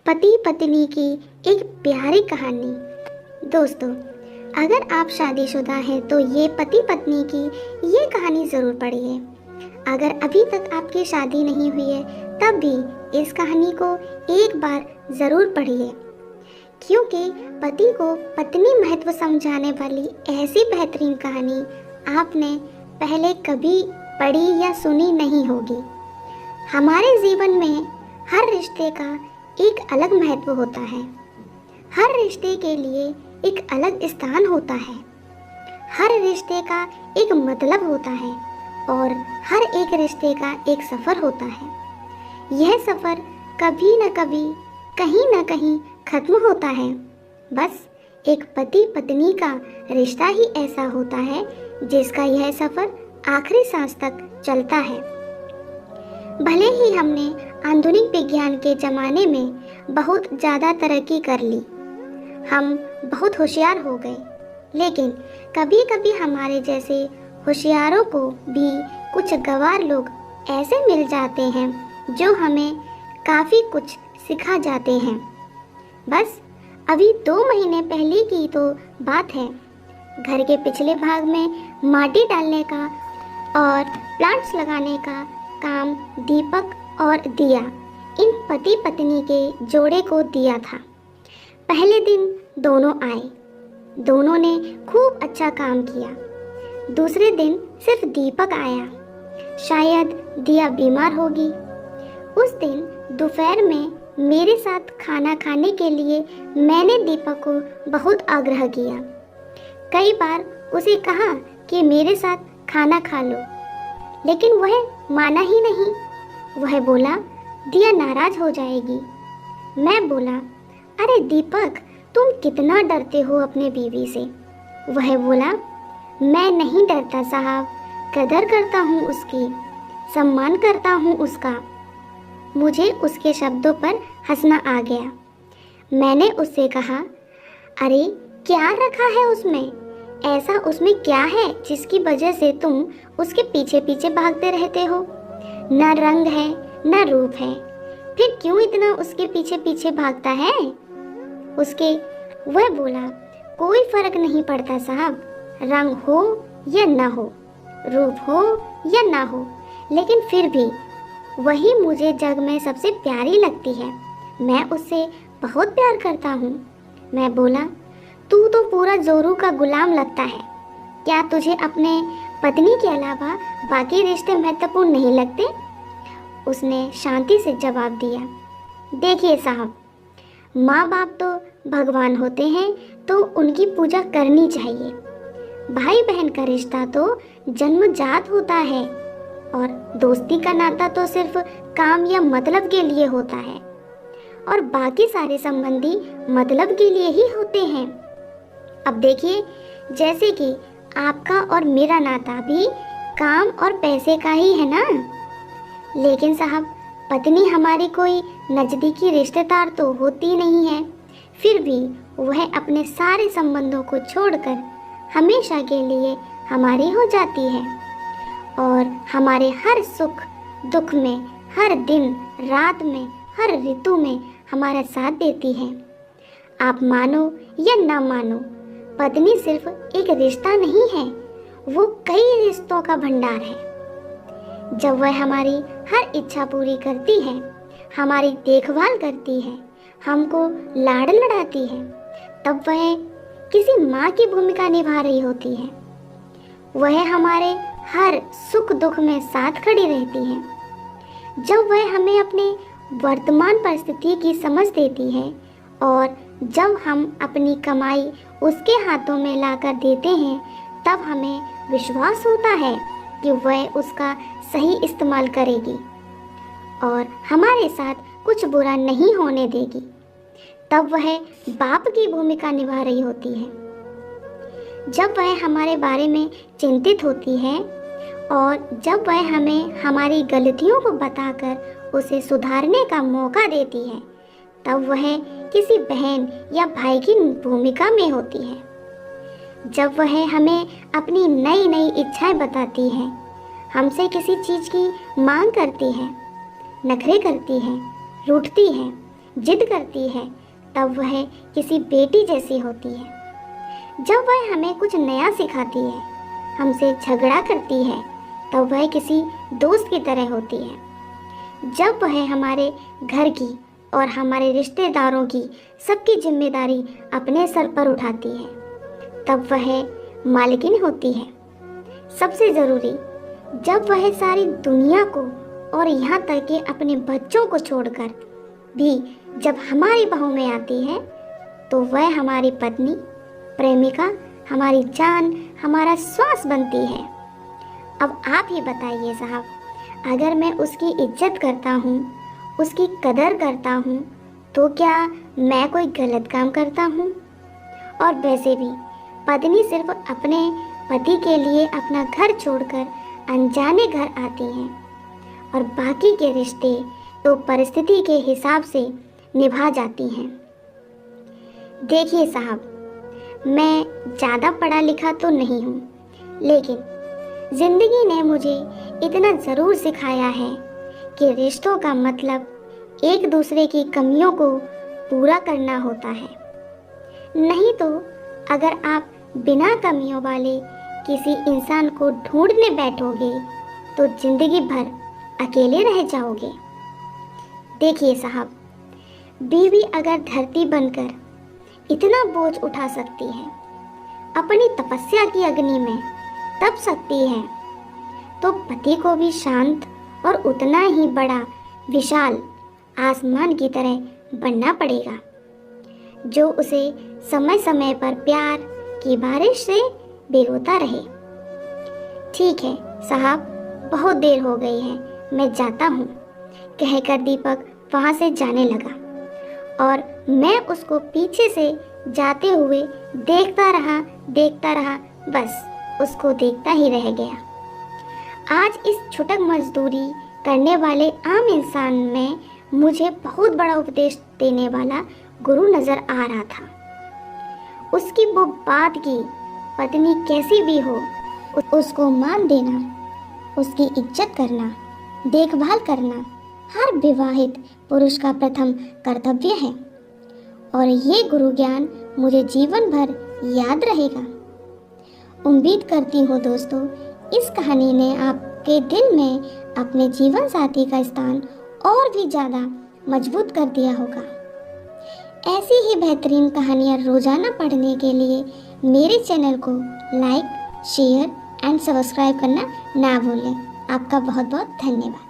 पति पत्नी की एक प्यारी कहानी। दोस्तों, अगर आप शादीशुदा हैं तो ये पति पत्नी की ये कहानी ज़रूर पढ़िए। अगर अभी तक आपकी शादी नहीं हुई है तब भी इस कहानी को एक बार ज़रूर पढ़िए, क्योंकि पति को पत्नी महत्व समझाने वाली ऐसी बेहतरीन कहानी आपने पहले कभी पढ़ी या सुनी नहीं होगी। हमारे जीवन में हर रिश्ते का एक अलग महत्व होता है। हर रिश्ते के लिए एक अलग स्थान होता है। हर रिश्ते का एक मतलब होता है और हर एक रिश्ते का एक सफ़र होता है। यह सफ़र कभी न कभी, कहीं न कहीं खत्म होता है। बस एक पति पत्नी का रिश्ता ही ऐसा होता है जिसका यह सफ़र आखिरी सांस तक चलता है। भले ही हमने आधुनिक विज्ञान के ज़माने में बहुत ज़्यादा तरक्की कर ली, हम बहुत होशियार हो गए, लेकिन कभी कभी हमारे जैसे होशियारों को भी कुछ गंवार लोग ऐसे मिल जाते हैं जो हमें काफ़ी कुछ सिखा जाते हैं। बस अभी 2 महीने पहले की तो बात है। घर के पिछले भाग में माटी डालने का और प्लांट्स लगाने का काम दीपक और दिया इन पति पत्नी के जोड़े को दिया था। पहले दिन दोनों आए, दोनों ने खूब अच्छा काम किया। दूसरे दिन सिर्फ दीपक आया, शायद दिया बीमार होगी। उस दिन दोपहर में मेरे साथ खाना खाने के लिए मैंने दीपक को बहुत आग्रह किया। कई बार उसे कहा कि मेरे साथ खाना खा लो, लेकिन वह माना ही नहीं। वह बोला दिया नाराज हो जाएगी। मैं बोला, अरे दीपक, तुम कितना डरते हो अपने बीवी से। वह बोला, मैं नहीं डरता साहब, कदर करता हूँ उसकी, सम्मान करता हूँ उसका। मुझे उसके शब्दों पर हंसना आ गया। मैंने उससे कहा, अरे क्या रखा है उसमें? ऐसा उसमें क्या है जिसकी वजह से तुम उसके पीछे पीछे भागते रहते हो? न रंग है न रूप है, फिर क्यों इतना उसके पीछे पीछे भागता है? वह बोला, कोई फर्क नहीं पड़ता साहब, रंग हो या न हो, रूप हो या ना हो, लेकिन फिर भी वही मुझे जग में सबसे प्यारी लगती है। मैं उससे बहुत प्यार करता हूँ। मैं बोला, तू तो पूरा जोरू का गुलाम लगता है। क्या तुझे अपने पत्नी के अलावा बाकी रिश्ते महत्वपूर्ण नहीं लगते? उसने शांति से जवाब दिया, देखिए साहब, माँ बाप तो भगवान होते हैं तो उनकी पूजा करनी चाहिए। भाई बहन का रिश्ता तो जन्मजात होता है और दोस्ती का नाता तो सिर्फ काम या मतलब के लिए होता है, और बाकी सारे संबंधी मतलब के लिए ही होते हैं। अब देखिए, जैसे कि आपका और मेरा नाता भी काम और पैसे का ही है ना। लेकिन साहब, पत्नी हमारी कोई नज़दीकी रिश्तेदार तो होती नहीं है, फिर भी वह अपने सारे संबंधों को छोड़कर हमेशा के लिए हमारी हो जाती है और हमारे हर सुख दुख में, हर दिन रात में, हर ऋतु में हमारा साथ देती है। आप मानो या ना मानो, पत्नी सिर्फ एक रिश्ता नहीं है, वो कई रिश्तों का भंडार है। जब वह हमारी हर इच्छा पूरी करती है, हमारी देखभाल करती है, हमको लाड़ लड़ाती है, तब वह किसी माँ की भूमिका निभा रही होती है। वह हमारे हर सुख दुख में साथ खड़ी रहती है। जब वह हमें अपने वर्तमान परिस्थिति की समझ देती है और जब हम अपनी कमाई उसके हाथों में लाकर देते हैं, तब हमें विश्वास होता है कि वह उसका सही इस्तेमाल करेगी और हमारे साथ कुछ बुरा नहीं होने देगी। तब वह बाप की भूमिका निभा रही होती है। जब वह हमारे बारे में चिंतित होती है और जब वह हमें हमारी गलतियों को बताकर उसे सुधारने का मौका देती है, तब वह किसी बहन या भाई की भूमिका में होती है। जब वह हमें अपनी नई नई इच्छाएं बताती है, हमसे किसी चीज़ की मांग करती है, नखरे करती है, रूठती है, जिद करती है तब वह किसी बेटी जैसी होती है। जब वह हमें कुछ नया सिखाती है, हमसे झगड़ा करती है, तब वह किसी दोस्त की तरह होती है। जब वह हमारे घर की और हमारे रिश्तेदारों की सबकी जिम्मेदारी अपने सर पर उठाती है, तब वह मालकिन होती है। सबसे ज़रूरी, जब वह सारी दुनिया को और यहाँ तक कि अपने बच्चों को छोड़कर भी जब हमारी बाहों में आती है, तो वह हमारी पत्नी, प्रेमिका, हमारी जान, हमारा श्वास बनती है। अब आप ही बताइए साहब, अगर मैं उसकी इज्जत करता हूँ, उसकी कदर करता हूँ, तो क्या मैं कोई गलत काम करता हूँ? और वैसे भी पत्नी सिर्फ अपने पति के लिए अपना घर छोड़कर अनजाने घर आती हैं और बाकी के रिश्ते तो परिस्थिति के हिसाब से निभा जाती हैं। देखिए साहब, मैं ज़्यादा पढ़ा लिखा तो नहीं हूँ, लेकिन ज़िंदगी ने मुझे इतना ज़रूर सिखाया है कि रिश्तों का मतलब एक दूसरे की कमियों को पूरा करना होता है। नहीं तो अगर आप बिना कमियों वाले किसी इंसान को ढूंढने बैठोगे तो जिंदगी भर अकेले रह जाओगे। देखिए साहब, बीवी अगर धरती बनकर इतना बोझ उठा सकती है, अपनी तपस्या की अग्नि में तप सकती है, तो पति को भी शांत और उतना ही बड़ा विशाल आसमान की तरह बनना पड़ेगा, जो उसे समय समय पर प्यार की बारिश से भिगोता रहे। ठीक है साहब, बहुत देर हो गई है, मैं जाता हूँ, कहकर दीपक वहाँ से जाने लगा और मैं उसको पीछे से जाते हुए देखता रहा, बस उसको देखता ही रह गया। आज इस छुटक मजदूरी करने वाले आम इंसान में मुझे बहुत बड़ा उपदेश देने वाला गुरु नजर आ रहा था। उसकी वो बात की पत्नी कैसी भी हो, उसको मान देना, उसकी इज्जत करना, देखभाल करना हर विवाहित पुरुष का प्रथम कर्तव्य है और ये गुरु ज्ञान मुझे जीवन भर याद रहेगा। उम्मीद करती हूँ दोस्तों, इस कहानी ने आपके दिल में अपने जीवन साथी का स्थान और भी ज़्यादा मजबूत कर दिया होगा। ऐसी ही बेहतरीन कहानियाँ रोज़ाना पढ़ने के लिए मेरे चैनल को लाइक, शेयर एंड सब्सक्राइब करना ना भूलें। आपका बहुत बहुत धन्यवाद।